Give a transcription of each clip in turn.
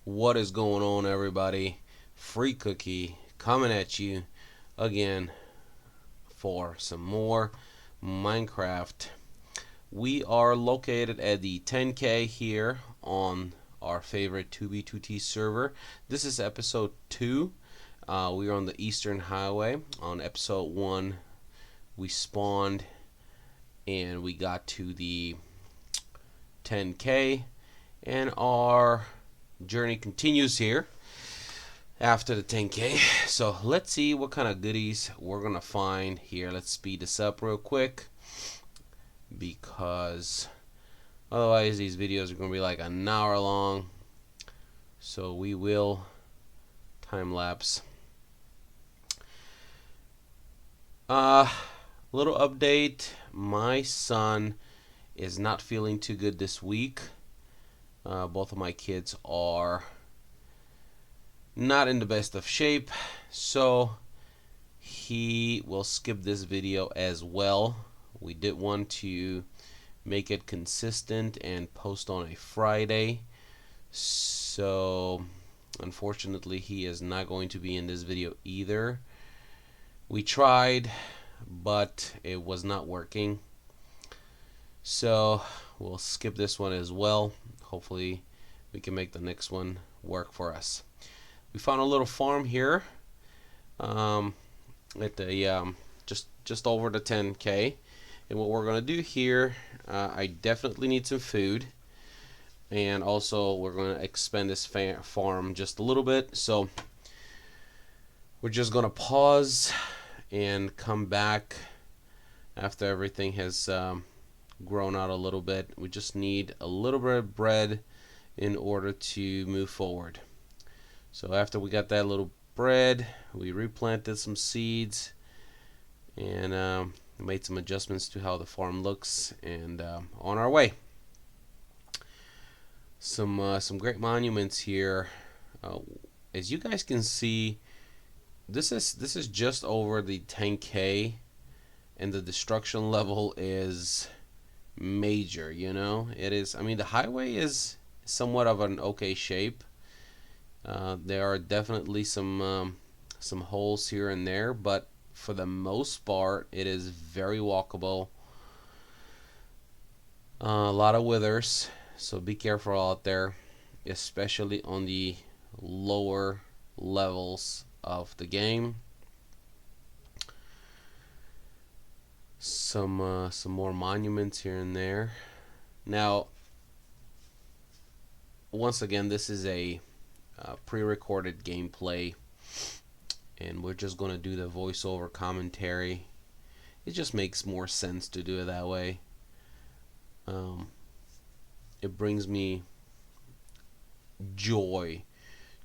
What is going on, everybody? Free Cookie coming at you again for some more Minecraft. We are located at the 10K here on our favorite 2B2T server. This is episode 2. We are on the Eastern Highway. On episode 1, we spawned and we got to the 10K, and our journey continues here after the 10K. So let's see what kind of goodies we're gonna find here. Let's speed this up real quick because otherwise these videos are gonna be like an hour long. So we will time lapse. Little update. My son is not feeling too good this week. Both of my kids are not in the best of shape, so he will skip this video as well. We did want to make it consistent and post on a Friday, so unfortunately he is not going to be in this video either. We tried, but it was not working, so we'll skip this one as well. Hopefully we can make the next one work for us. We found a little farm here at the just over the 10K, and what we're gonna do here, I definitely need some food, and also we're gonna expand this farm just a little bit, so we're just gonna pause and come back after everything has grown out a little bit. We just need a little bit of bread in order to move forward. So after we got that little bread, we replanted some seeds and made some adjustments to how the farm looks, and on our way. Some great monuments here. As you guys can see, this is just over the 10K, and the destruction level is major. It is. I mean, the highway is somewhat of an okay shape. There are definitely some holes here and there, but for the most part it is very walkable. A lot of withers, so be careful out there, especially on the lower levels of the game. Some more monuments here and there. Now, once again, this is a pre-recorded gameplay, and we're just going to do the voiceover commentary. It just makes more sense to do it that way. It brings me joy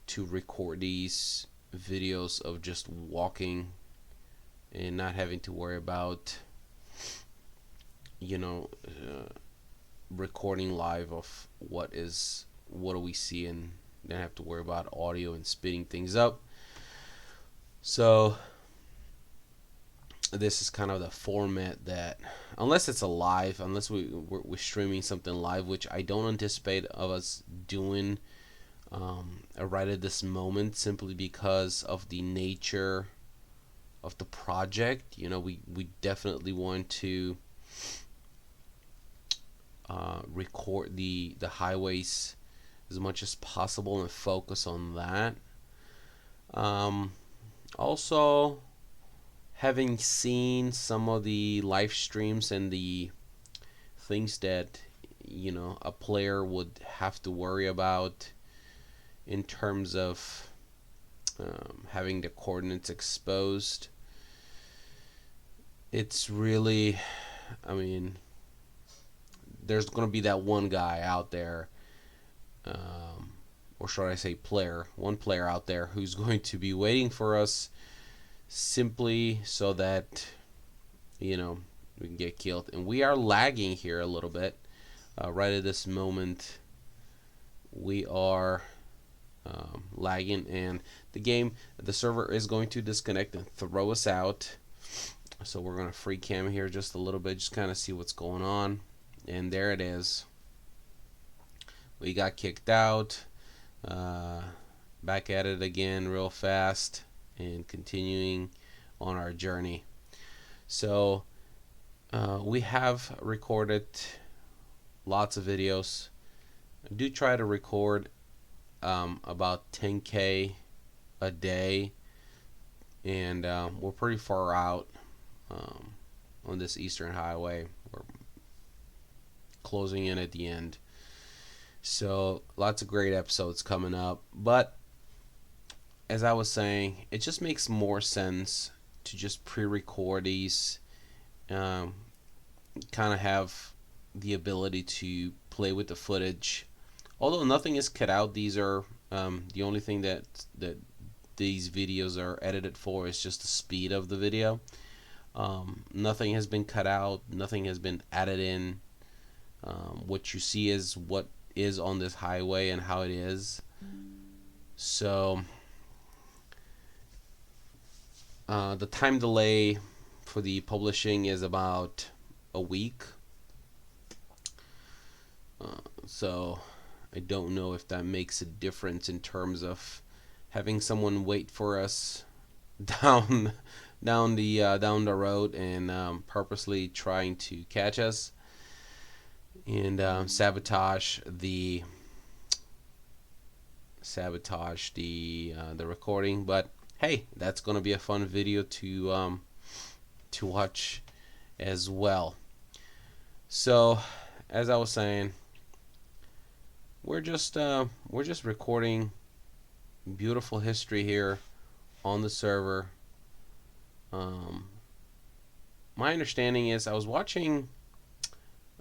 to record these videos of just walking and not having to worry about recording live of what do we see, and then have to worry about audio and speeding things up. So this is kind of the format that, unless it's unless we're streaming something live, which I don't anticipate of us doing right at this moment, simply because of the nature of the project. We definitely want to record the highways as much as possible and focus on that. Also, having seen some of the live streams and the things that a player would have to worry about in terms of having the coordinates exposed, it's really, I mean, there's going to be that one guy out there, or should I say one player out there who's going to be waiting for us simply so that we can get killed. And we are lagging here a little bit. Right at this moment we are lagging, and the server is going to disconnect and throw us out. So we're going to free cam here just a little bit, just kind of see what's going on. And there it is. We got kicked out. Uh, Back at it again real fast and continuing on our journey. So, we have recorded lots of videos. I do try to record about 10K a day, and we're pretty far out um, on this Eastern Highway. We're closing in at the end. So, lots of great episodes coming up. But, as I was saying, it just makes more sense to just pre record these, um, kind of have the ability to play with the footage. Although nothing is cut out, these are the only thing that these videos are edited for is just the speed of the video. Nothing has been cut out. Nothing has been added in. What you see is what is on this highway and how it is. So the time delay for the publishing is about a week. So I don't know if that makes a difference in terms of having someone wait for us down down the road and purposely trying to catch us and sabotage the recording. But hey, that's gonna be a fun video to watch as well. So, as I was saying, we're just recording beautiful history here on the server. Um, my understanding is I was watching,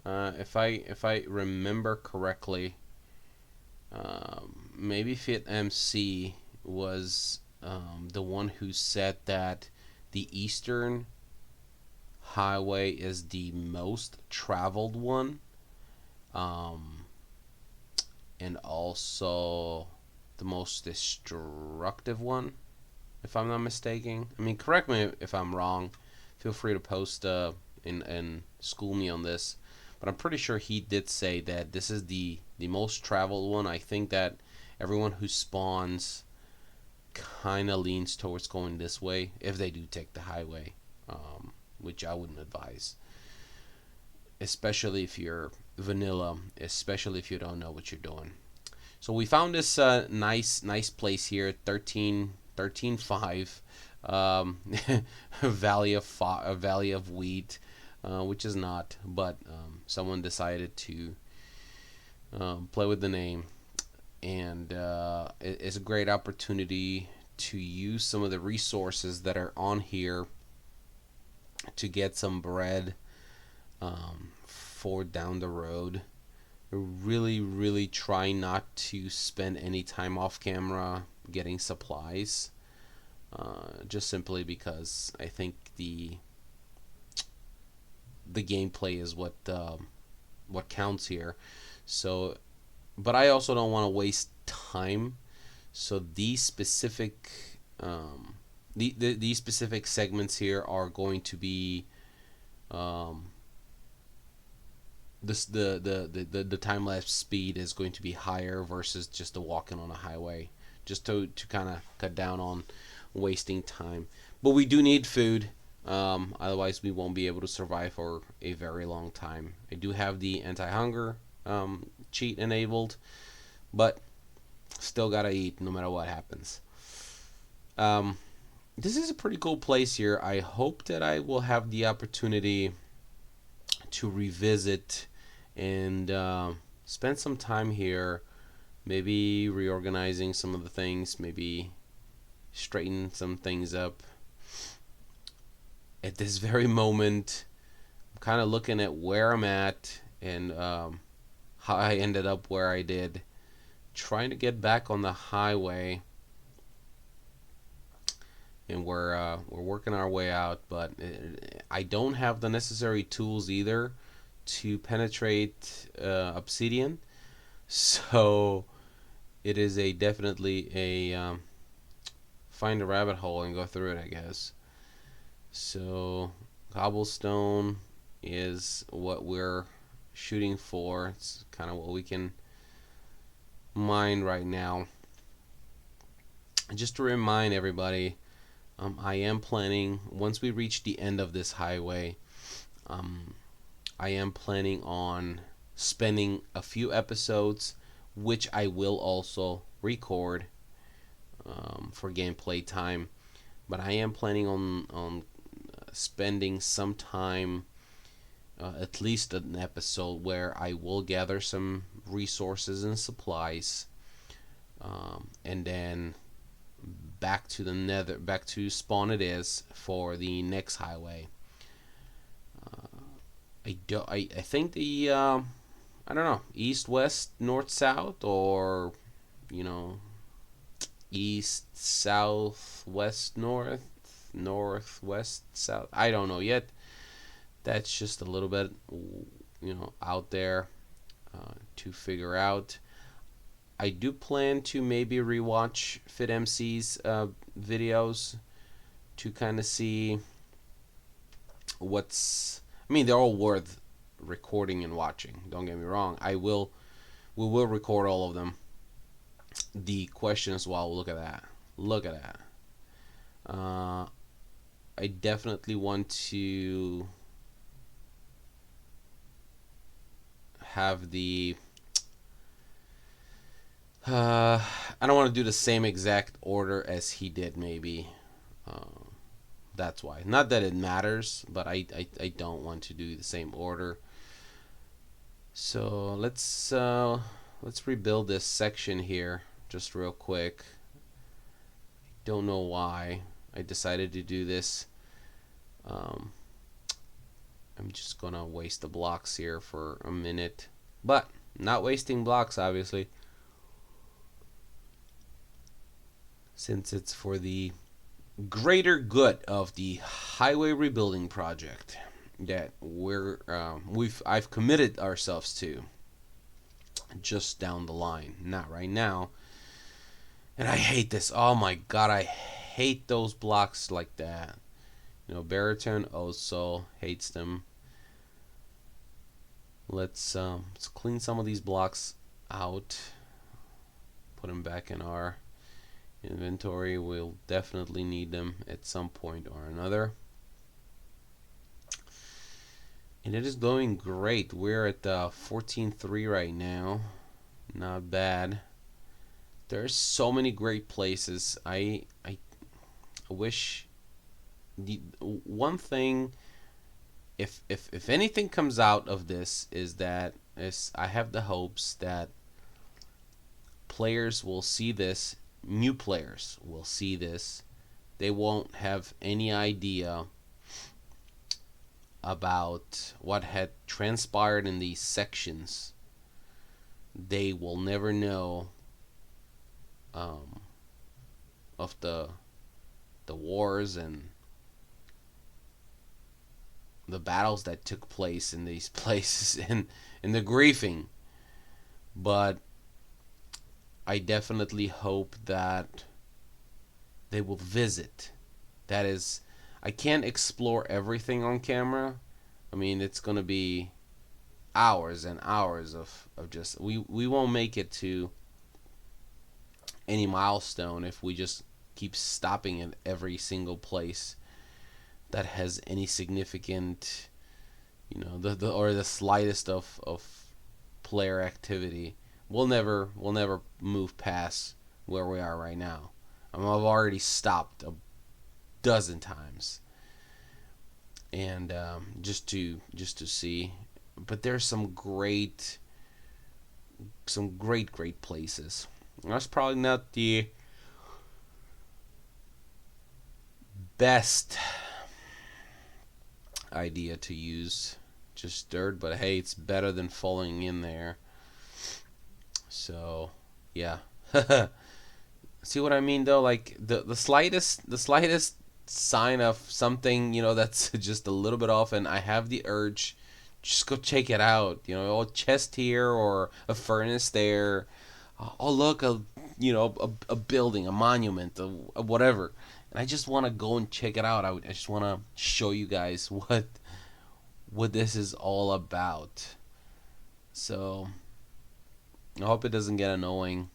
if I remember correctly, maybe Fit MC was the one who said that the Eastern Highway is the most traveled one, um, and also the most destructive one, if I'm not mistaken. I mean, correct me if I'm wrong. Feel free to post and school me on this. But I'm pretty sure he did say that this is the most traveled one. I think that everyone who spawns kind of leans towards going this way if they do take the highway, which I wouldn't advise. Especially if you're vanilla, especially if you don't know what you're doing. So we found this nice place here, 13.5, a valley of wheat, which is not, but someone decided to play with the name, and it's a great opportunity to use some of the resources that are on here to get some bread for down the road. Really try not to spend any time off camera getting supplies, just simply because I think the gameplay is what counts here. So, but I also don't want to waste time. So these specific these specific segments here are going to be um, the time lapse speed is going to be higher versus just the walking on a highway, just to kind of cut down on wasting time. But we do need food, otherwise we won't be able to survive for a very long time. I do have the anti-hunger cheat enabled, but still gotta eat no matter what happens. um, this is a pretty cool place here. I hope that I will have the opportunity to revisit and spend some time here, maybe reorganizing some of the things, maybe straighten some things up. At this very moment, I'm kind of looking at where I'm at and how I ended up where I did, trying to get back on the highway, and we're working our way out. But I don't have the necessary tools either to penetrate obsidian, so it is a definitely a find a rabbit hole and go through it, I guess. So cobblestone is what we're shooting for. It's kind of what we can mind right now. Just to remind everybody, I am planning, once we reach the end of this highway, um, I am planning on spending a few episodes, which I will also record for gameplay time. But I am planning on spending some time, at least an episode, where I will gather some resources and supplies, and then back to the nether, back to spawn it is for the next highway. I think the I don't know, east west north south, or you know, east south west north, north west south. I don't know yet. That's just a little bit, out there to figure out. I do plan to maybe rewatch FitMC's videos to kind of see what's. I mean, they're all worth recording and watching. Don't get me wrong. We will record all of them. The question is, well, look at that. Look at that. I definitely want to have the. I don't want to do the same exact order as he did, maybe. Uh, that's why. Not that it matters, but I don't want to do the same order. So let's rebuild this section here just real quick. Don't know why I decided to do this. Um, I'm just gonna waste the blocks here for a minute, but not wasting blocks, obviously, since it's for the greater good of the highway rebuilding project that I've committed ourselves to just down the line, not right now. And I hate this. Oh my god, I hate those blocks like that. Baritone also hates them. Let's clean some of these blocks out. Put them back in our inventory. We'll definitely need them at some point or another. And it is going great. We're at 14.3 right now. Not bad. There's so many great places. I wish the one thing, if anything comes out of this, is that I have the hopes that players will see this, new players will see this. They won't have any idea about what had transpired in these sections. They will never know of the wars and the battles that took place in these places, and the griefing. But I definitely hope that they will visit. That is, I can't explore everything on camera. I mean, it's going to be hours and hours of just. We won't make it to any milestone if we just keep stopping at every single place that has any significant, the slightest of player activity. We'll never move past where we are right now. I've already stopped a dozen times, and just to see. But there's some great places. That's probably not the best idea to use just dirt, but hey, it's better than falling in there. So, yeah. See what I mean though? Like the slightest sign of something, that's just a little bit off, and I have the urge, just go check it out. A chest here or a furnace there. Oh look, a building, a monument, a whatever. And I just want to go and check it out. I just want to show you guys what this is all about. So I hope it doesn't get annoying.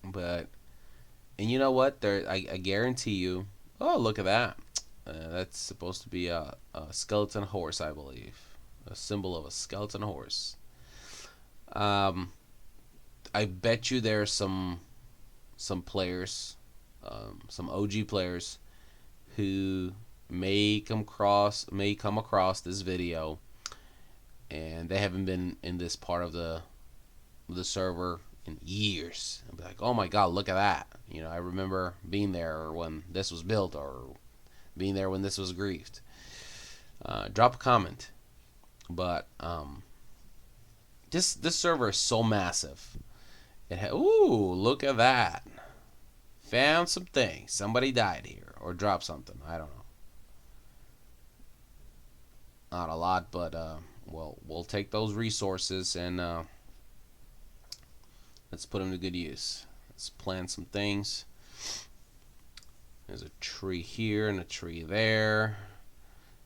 But and you know what? I guarantee you. Oh, look at that. That's supposed to be a skeleton horse, I believe. A symbol of a skeleton horse. Um, I bet you there's some players, some OG players who may come across this video, and they haven't been in this part of the server in years. I'll be like, oh my god, look at that. I remember being there when this was built, or being there when this was griefed. Drop a comment. But this server is so massive. Ooh, look at that. Found some things. Somebody died here or dropped something. I don't know. Not a lot, but we'll take those resources and let's put them to good use. Let's plant some things. There's a tree here and a tree there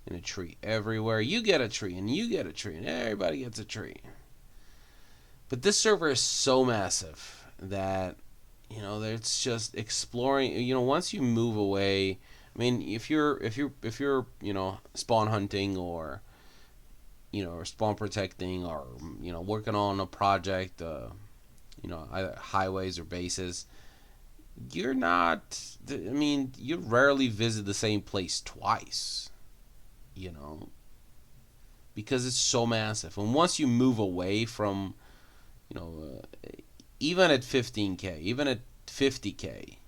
and a tree everywhere. You get a tree and you get a tree and everybody gets a tree. But this server is so massive that it's just exploring. Once you move away, I mean, if you're spawn hunting or or spawn protecting or working on a project, either highways or bases, you're not. I mean, you rarely visit the same place twice. You know, because it's so massive. And once you move away from, you know, even at 15K, even at 50K,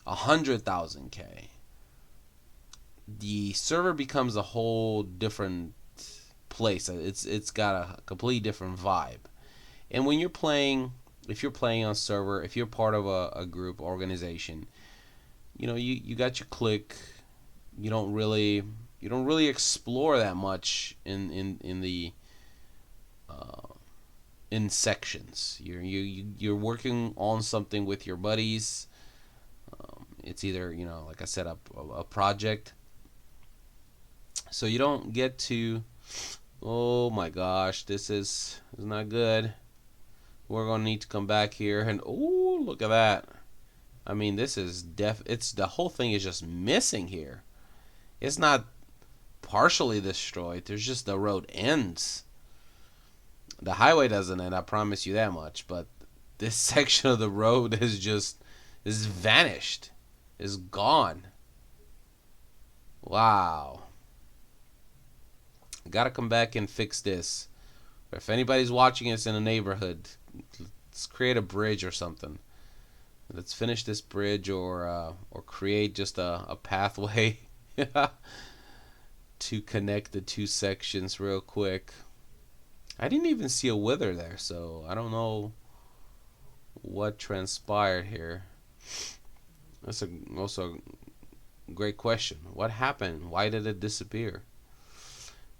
100,000K, the server becomes a whole different place. It's got a completely different vibe. And when you're playing, if you're playing on server, if you're part of a group organization, you got your clique. You don't really explore that much in the in sections. You're working on something with your buddies. It's either like I said, a project. So you don't get to. Oh my gosh, this is not good. We're gonna need to come back here and oh, look at that. I mean, this is it's the whole thing is just missing here. It's not partially destroyed. There's just the road ends. The highway doesn't end, I promise you that much, but this section of the road is vanished. Is gone. Wow. Gotta come back and fix this. If anybody's watching us in a neighborhood, let's create a bridge or something. Let's finish this bridge or create just a pathway to connect the two sections real quick. I didn't even see a wither there, so I don't know what transpired here. That's also a great question. What happened? Why did it disappear?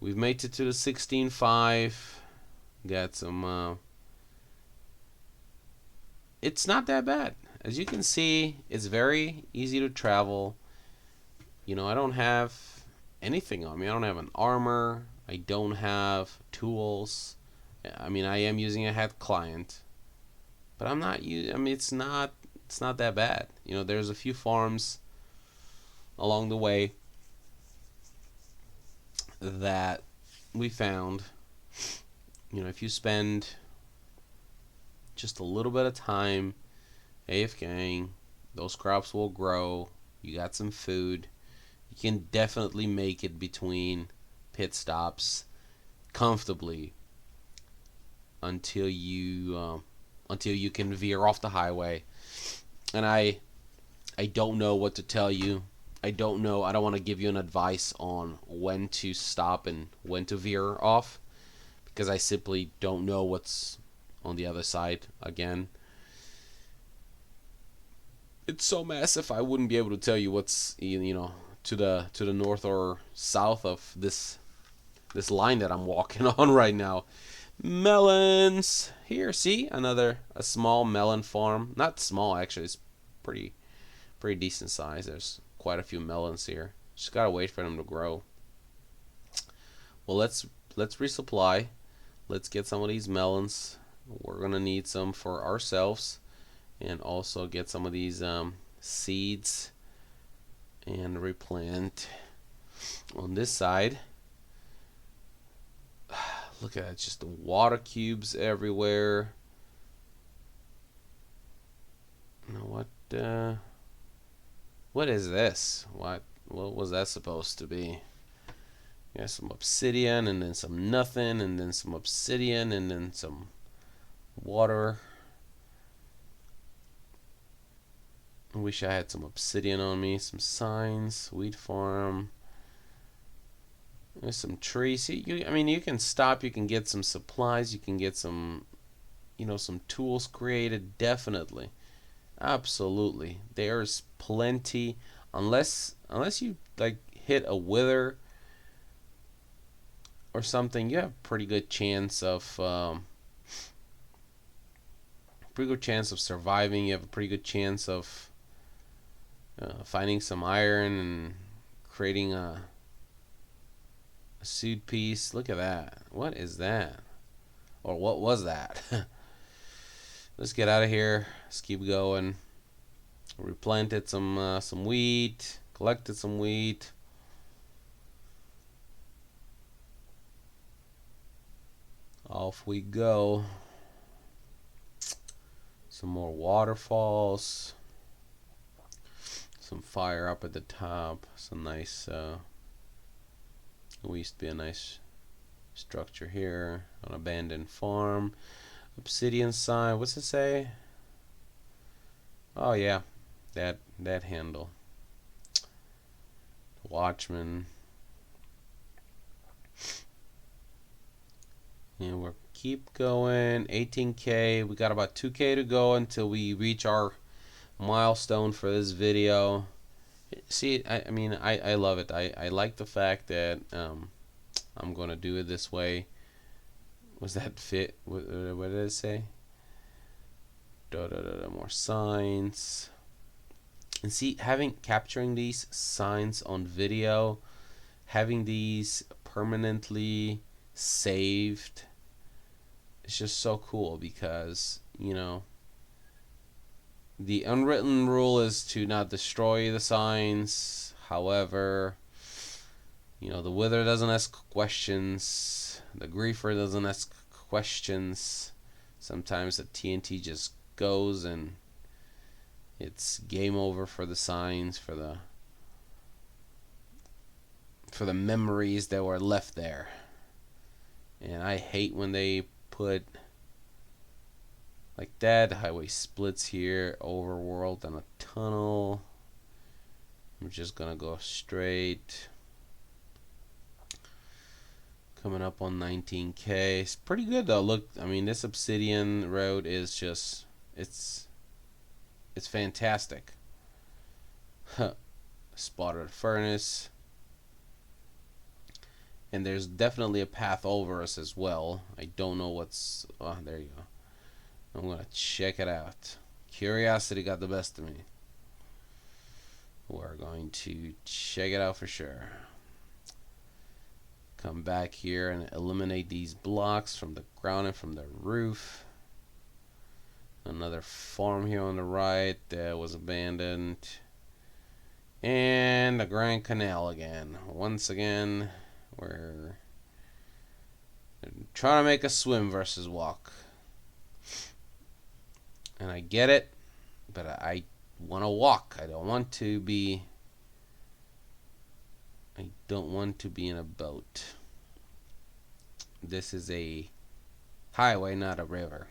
We've made it to the 16.5. Got some. It's not that bad. As you can see, it's very easy to travel. I don't have anything on me. I don't have an armor. I don't have tools. I mean, I am using a head client, but I'm not. I mean, it's not that bad. There's a few farms along the way that we found. If you spend just a little bit of time AFKing, those crops will grow. You got some food. You can definitely make it between pit stops comfortably until you can veer off the highway. And I don't know what to tell you. I don't know. I don't want to give you an advice on when to stop and when to veer off, because I simply don't know what's on the other side again. It's so massive, I wouldn't be able to tell you what's to the north or south of this line that I'm walking on right now. Melons here. See, a small melon farm. Not small, actually. It's pretty decent size. There's quite a few melons here. Just gotta wait for them to grow. Well, let's resupply. Let's get some of these melons we're gonna need some for ourselves, and also get some of these seeds and replant on this side. Look at that, just the water cubes everywhere. You know what is this? What was that supposed to be? Got some obsidian, and then some nothing, and then some obsidian, and then some water. I wish I had some obsidian on me. Some signs, wheat farm. There's some trees. I mean, you can stop. You can get some supplies. You can get some, some tools created. Definitely, absolutely. There's plenty. Unless you like hit a wither or something, you have a pretty good chance of surviving. You have a pretty good chance of finding some iron and creating a suit piece. Look at that. What is that? Or what was that? Let's get out of here. Let's keep going. Replanted some wheat. Collected some wheat. Off we go. Some more waterfalls. Some fire up at the top. Some nice. We used to be a nice structure here. An abandoned farm. Obsidian sign. What's it say? Oh yeah, that handle. Watchman. And we'll keep going. 18K. We got about 2K to go until we reach our milestone for this video. See, I mean, I love it. I like the fact that I'm going to do it this way. Was that fit? What did it say? More signs. And see, capturing these signs on video, having these permanently saved, it's just so cool because, the unwritten rule is to not destroy the signs. However, the wither doesn't ask questions. The griefer doesn't ask questions. Sometimes the TNT just goes and it's game over for the signs, for the memories that were left there. And I hate when they put like that. The highway splits here, overworld and a tunnel. I'm just gonna go straight. Coming up on 19K. It's pretty good though. Look, I mean, this obsidian road is just it's fantastic. Spotted a furnace. And there's definitely a path over us as well. I don't know what's... Oh, there you go. I'm going to check it out. Curiosity got the best of me. We're going to check it out for sure. Come back here and eliminate these blocks from the ground and from the roof. Another farm here on the right that was abandoned. And the Grand Canal again. Once again, we're trying to make a swim versus walk. And I get it, but I want to walk. I don't want to be in a boat. This is a highway, not a river.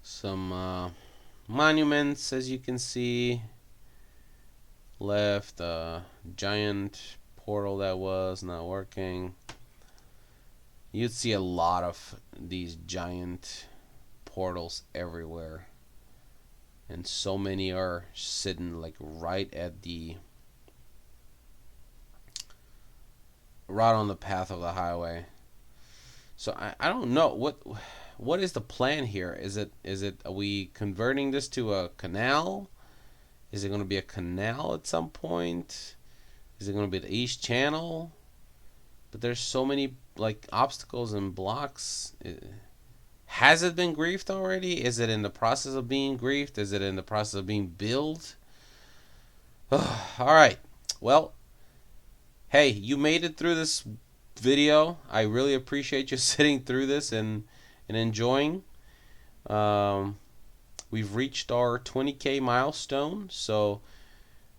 Some monuments, as you can see. Left a giant portal that was not working. You'd see a lot of these giant portals everywhere, and so many are sitting like right on the path of the highway. So I don't know what is the plan here. Is it are we converting this to a canal? Is it going to be a canal at some point? Is it going to be the East Channel? But there's so many like obstacles and blocks? Has it been griefed already? Is it in the process of being griefed? Is it in the process of being built? All right. Well, hey, you made it through this video. I really appreciate you sitting through this and enjoying. Um, we've reached our 20K milestone, so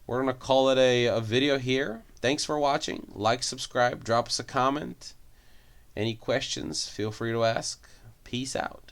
we're going to call it a video here. Thanks for watching. Like, subscribe, drop us a comment. Any questions, feel free to ask. Peace out.